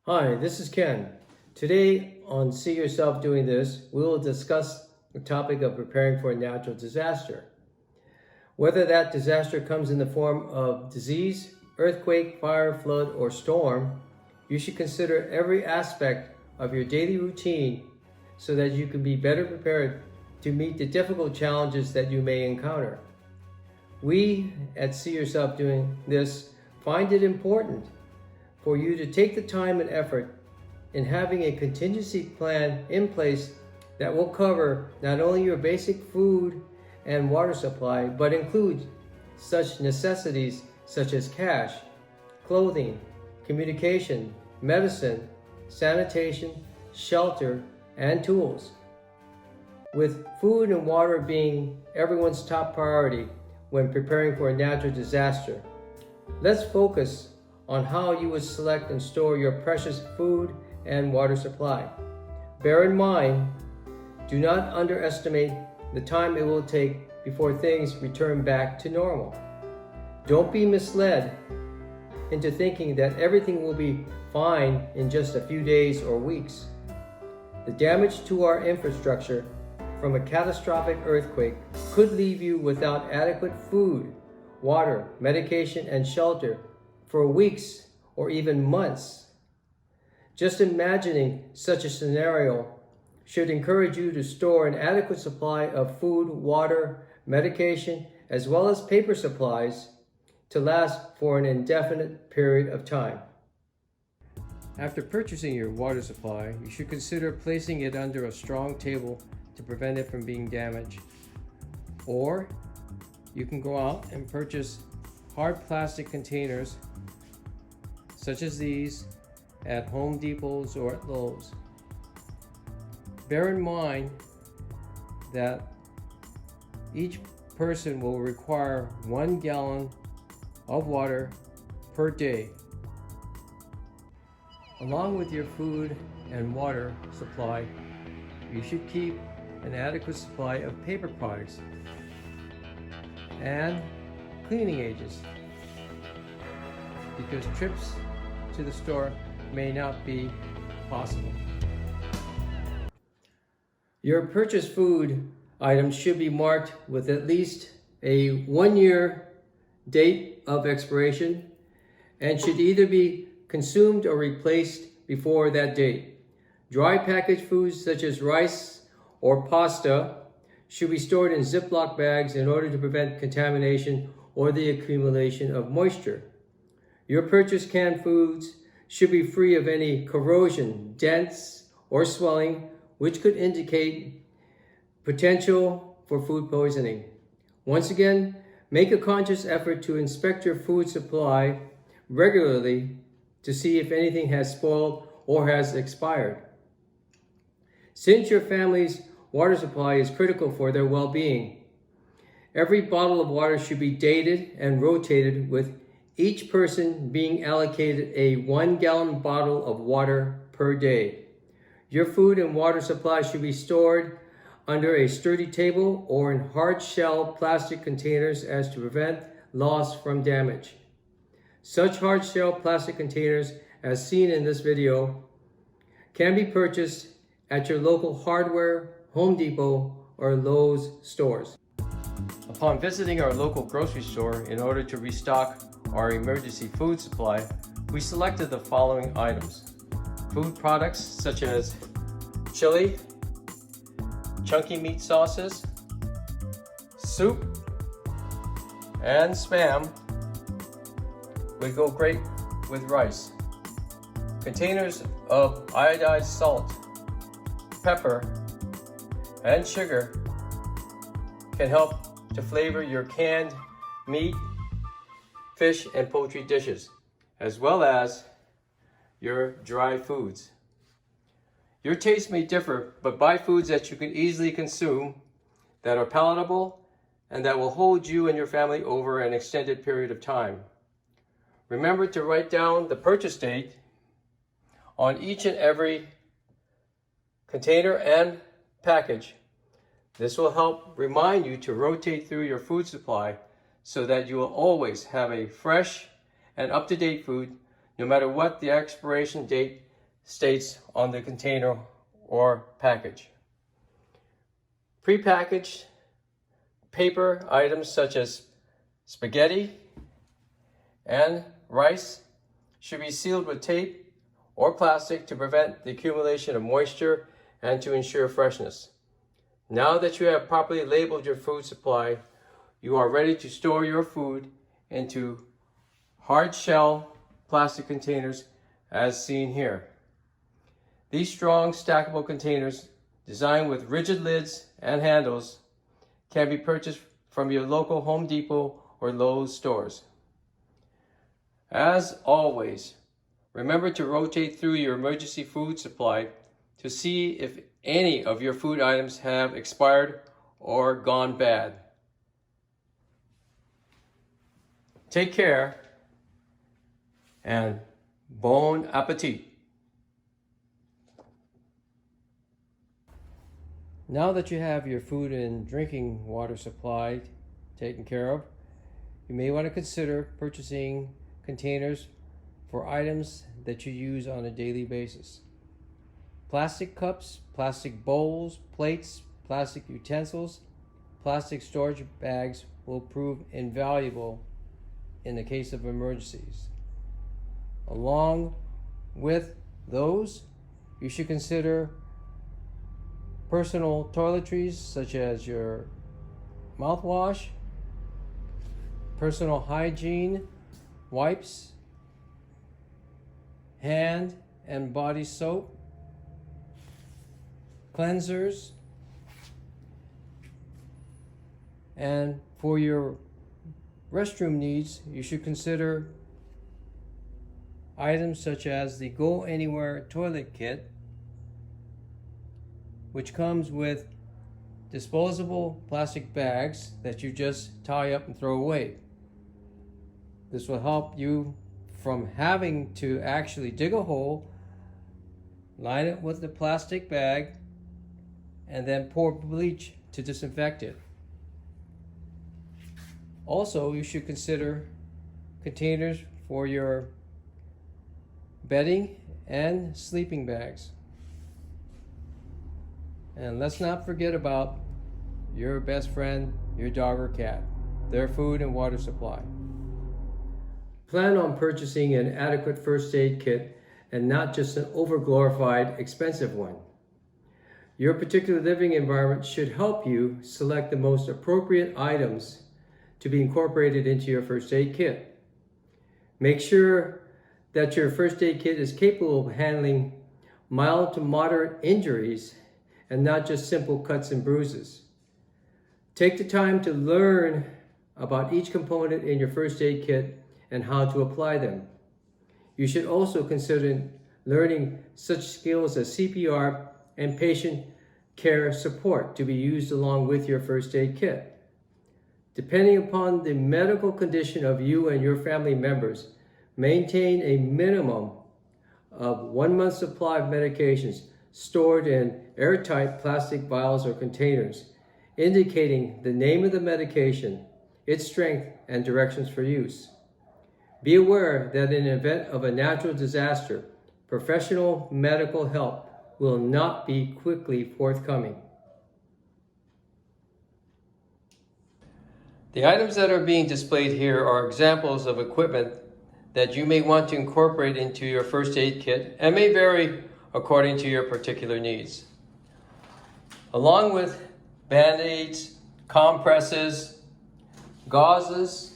Hi, this is Ken. Today on See Yourself Doing This, we will discuss the topic of preparing for a natural disaster. Whether that disaster comes in the form of disease, earthquake, fire, flood, or storm, you should consider every aspect of your daily routine so that you can be better prepared to meet the difficult challenges that you may encounter. We at See Yourself Doing This find it important for you to take the time and effort in having a contingency plan in place that will cover not only your basic food and water supply, but include such necessities such as cash, clothing, communication, medicine, sanitation, shelter, and tools. With food and water being everyone's top priority when preparing for a natural disaster, let's focus on how you would select and store your precious food and water supply. Bear in mind, do not underestimate the time it will take before things return back to normal. Don't be misled into thinking that everything will be fine in just a few days or weeks. The damage to our infrastructure from a catastrophic earthquake could leave you without adequate food, water, medication, and shelter for weeks or even months. Just imagining such a scenario should encourage you to store an adequate supply of food, water, medication, as well as paper supplies to last for an indefinite period of time. After purchasing your water supply, you should consider placing it under a strong table to prevent it from being damaged. Or you can go out and purchase hard plastic containers such as these at Home Depots or at Lowe's. Bear in mind that each person will require 1 gallon of water per day. Along with your food and water supply, you should keep an adequate supply of paper products and cleaning agents, because trips to the store may not be possible. Your purchased food items should be marked with at least a 1-year date of expiration and should either be consumed or replaced before that date. Dry packaged foods such as rice or pasta should be stored in Ziploc bags in order to prevent contamination or the accumulation of moisture. Your purchased canned foods should be free of any corrosion, dents, or swelling, which could indicate potential for food poisoning. Once again, make a conscious effort to inspect your food supply regularly to see if anything has spoiled or has expired. Since your family's water supply is critical for their well-being, every bottle of water should be dated and rotated, with each person being allocated a 1 gallon bottle of water per day. Your food and water supply should be stored under a sturdy table or in hard shell plastic containers as to prevent loss from damage. Such hard shell plastic containers, as seen in this video, can be purchased at your local hardware, Home Depot, or Lowe's stores. Upon visiting our local grocery store in order to restock our emergency food supply, we selected the following items: food products such as chili, chunky meat sauces, soup, and Spam would go great with rice. Containers of iodized salt, pepper, and sugar can help to flavor your canned meat, fish, and poultry dishes, as well as your dry foods. Your taste may differ, but buy foods that you can easily consume, that are palatable, and that will hold you and your family over an extended period of time. Remember to write down the purchase date on each and every container and package. This will help remind you to rotate through your food supply so that you will always have a fresh and up-to-date food, no matter what the expiration date states on the container or package. Prepackaged paper items such as spaghetti and rice should be sealed with tape or plastic to prevent the accumulation of moisture and to ensure freshness. Now that you have properly labeled your food supply, you are ready to store your food into hard shell plastic containers as seen here. These strong stackable containers designed with rigid lids and handles can be purchased from your local Home Depot or Lowe's stores. As always, remember to rotate through your emergency food supply to see if any of your food items have expired or gone bad. Take care and bon appetit. Now that you have your food and drinking water supply taken care of, you may want to consider purchasing containers for items that you use on a daily basis. Plastic cups, plastic bowls, plates, plastic utensils, plastic storage bags will prove invaluable in the case of emergencies. Along with those, you should consider personal toiletries such as your mouthwash, personal hygiene wipes, hand and body soap, cleansers, and for your restroom needs, you should consider items such as the Go Anywhere toilet kit, which comes with disposable plastic bags that you just tie up and throw away. This will help you from having to actually dig a hole, line it with the plastic bag, and then pour bleach to disinfect it. Also, you should consider containers for your bedding and sleeping bags. And let's not forget about your best friend, your dog or cat, their food and water supply. Plan on purchasing an adequate first aid kit and not just an overglorified, expensive one. Your particular living environment should help you select the most appropriate items to be incorporated into your first aid kit. Make sure that your first aid kit is capable of handling mild to moderate injuries and not just simple cuts and bruises. Take the time to learn about each component in your first aid kit and how to apply them. You should also consider learning such skills as CPR and patient care support to be used along with your first aid kit. Depending upon the medical condition of you and your family members, maintain a minimum of 1 month's supply of medications stored in airtight plastic vials or containers, indicating the name of the medication, its strength, and directions for use. Be aware that in the event of a natural disaster, professional medical help will not be quickly forthcoming. The items that are being displayed here are examples of equipment that you may want to incorporate into your first aid kit and may vary according to your particular needs. Along with Band-Aids, compresses, gauzes,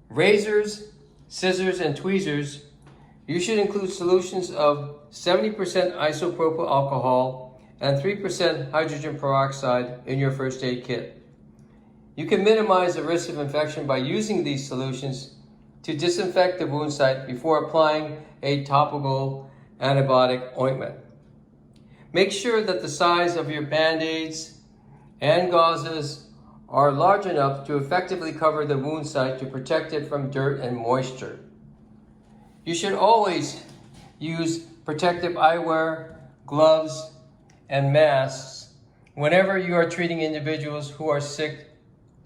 razors, scissors, and tweezers, you should include solutions of 70% isopropyl alcohol and 3% hydrogen peroxide in your first aid kit. You can minimize the risk of infection by using these solutions to disinfect the wound site before applying a topical antibiotic ointment. Make sure that the size of your Band-Aids and gauzes are large enough to effectively cover the wound site to protect it from dirt and moisture. You should always use protective eyewear, gloves, and masks whenever you are treating individuals who are sick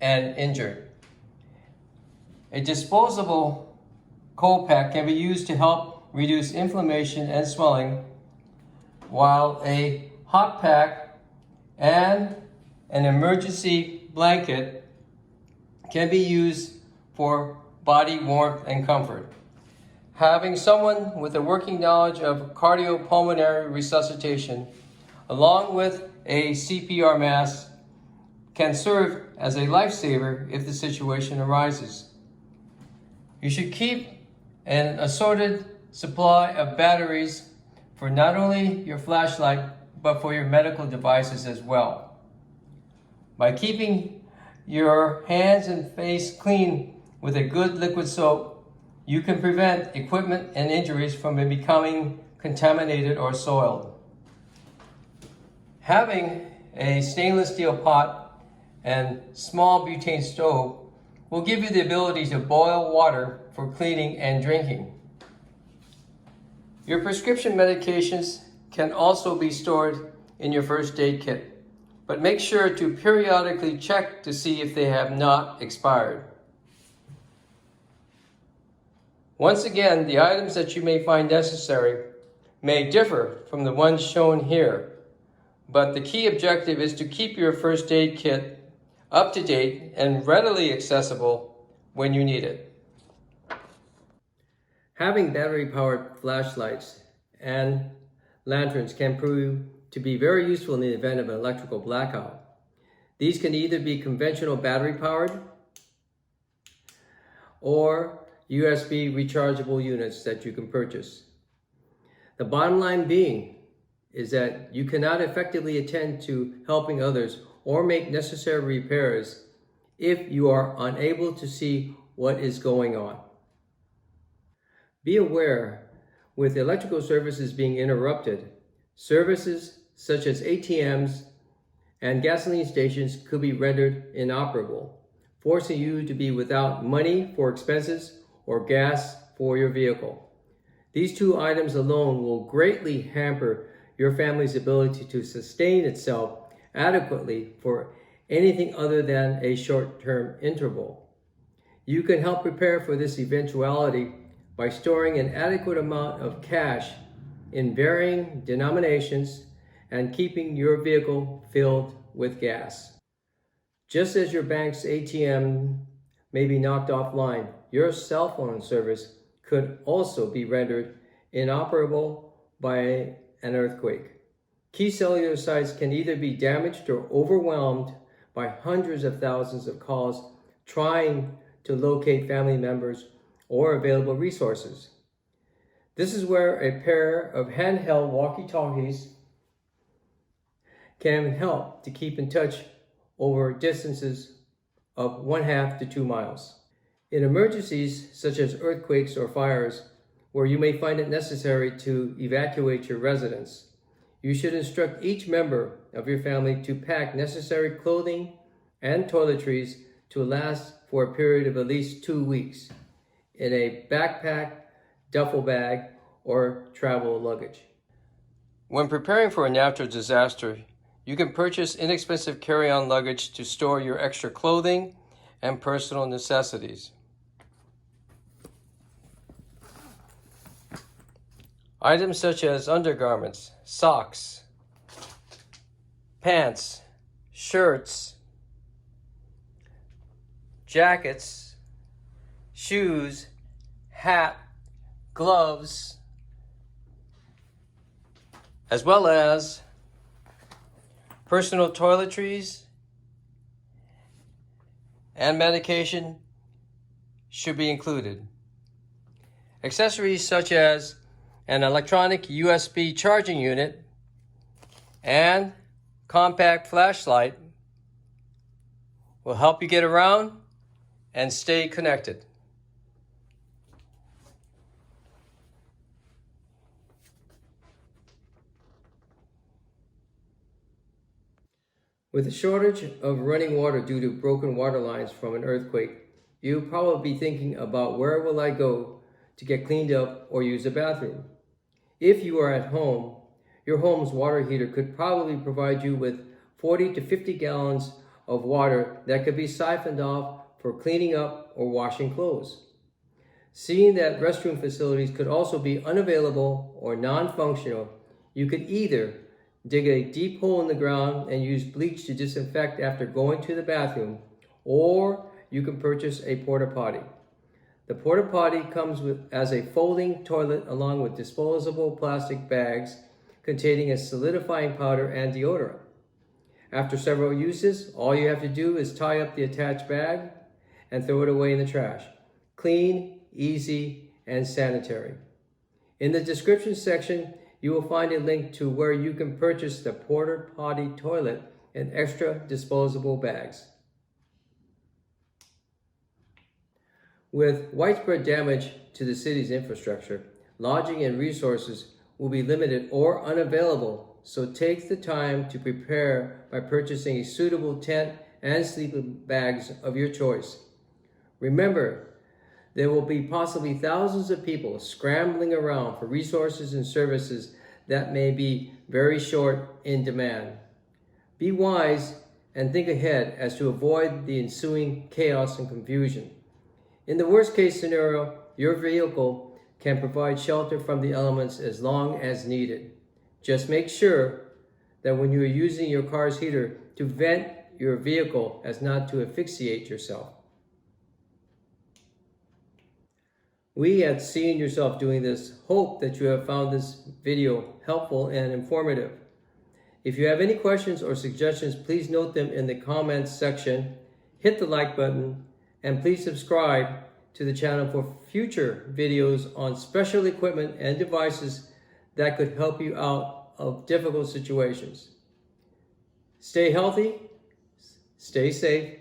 and injured. A disposable cold pack can be used to help reduce inflammation and swelling, while a hot pack and an emergency blanket can be used for body warmth and comfort. Having someone with a working knowledge of cardiopulmonary resuscitation, along with a CPR mask, can serve as a lifesaver if the situation arises. You should keep an assorted supply of batteries for not only your flashlight, but for your medical devices as well. By keeping your hands and face clean with a good liquid soap, you can prevent equipment and injuries from becoming contaminated or soiled. Having a stainless steel pot and small butane stove will give you the ability to boil water for cleaning and drinking. Your prescription medications can also be stored in your first aid kit, but make sure to periodically check to see if they have not expired. Once again, the items that you may find necessary may differ from the ones shown here, but the key objective is to keep your first aid kit up to date and readily accessible when you need it. Having battery-powered flashlights and lanterns can prove to be very useful in the event of an electrical blackout. These can either be conventional battery-powered or USB rechargeable units that you can purchase. The bottom line being is that you cannot effectively attend to helping others or make necessary repairs if you are unable to see what is going on. Be aware, with electrical services being interrupted, services such as ATMs and gasoline stations could be rendered inoperable, forcing you to be without money for expenses or gas for your vehicle. These two items alone will greatly hamper your family's ability to sustain itself adequately for anything other than a short-term interval. You can help prepare for this eventuality by storing an adequate amount of cash in varying denominations and keeping your vehicle filled with gas. Just as your bank's ATM may be knocked offline, your cell phone service could also be rendered inoperable by an earthquake. Key cellular sites can either be damaged or overwhelmed by hundreds of thousands of calls trying to locate family members or available resources. This is where a pair of handheld walkie-talkies can help to keep in touch over distances of 1/2 to 2 miles. In emergencies such as earthquakes or fires, where you may find it necessary to evacuate your residence, you should instruct each member of your family to pack necessary clothing and toiletries to last for a period of at least 2 weeks in a backpack, duffel bag, or travel luggage. When preparing for a natural disaster, you can purchase inexpensive carry-on luggage to store your extra clothing and personal necessities. Items such as undergarments, socks, pants, shirts, jackets, shoes, hat, gloves, as well as personal toiletries and medication should be included. Accessories such as an electronic USB charging unit and compact flashlight will help you get around and stay connected. With a shortage of running water due to broken water lines from an earthquake, you'll probably be thinking about where will I go to get cleaned up or use a bathroom. If you are at home, your home's water heater could probably provide you with 40 to 50 gallons of water that could be siphoned off for cleaning up or washing clothes. Seeing that restroom facilities could also be unavailable or non-functional, you could either dig a deep hole in the ground and use bleach to disinfect after going to the bathroom, or you can purchase a porta potty. The porta potty comes as a folding toilet along with disposable plastic bags containing a solidifying powder and deodorant. After several uses, all you have to do is tie up the attached bag and throw it away in the trash. Clean, easy, and sanitary. In the description section, you will find a link to where you can purchase the porta potty toilet and extra disposable bags. With widespread damage to the city's infrastructure, lodging and resources will be limited or unavailable, so take the time to prepare by purchasing a suitable tent and sleeping bags of your choice. Remember, there will be possibly thousands of people scrambling around for resources and services that may be very short in demand. Be wise and think ahead as to avoid the ensuing chaos and confusion. In the worst case scenario, your vehicle can provide shelter from the elements as long as needed. Just make sure that when you are using your car's heater to vent your vehicle as not to asphyxiate yourself. We at Seeing Yourself Doing This hope that you have found this video helpful and informative. If you have any questions or suggestions, please note them in the comments section, hit the like button, and please subscribe to the channel for future videos on special equipment and devices that could help you out of difficult situations. Stay healthy, stay safe,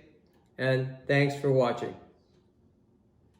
and thanks for watching.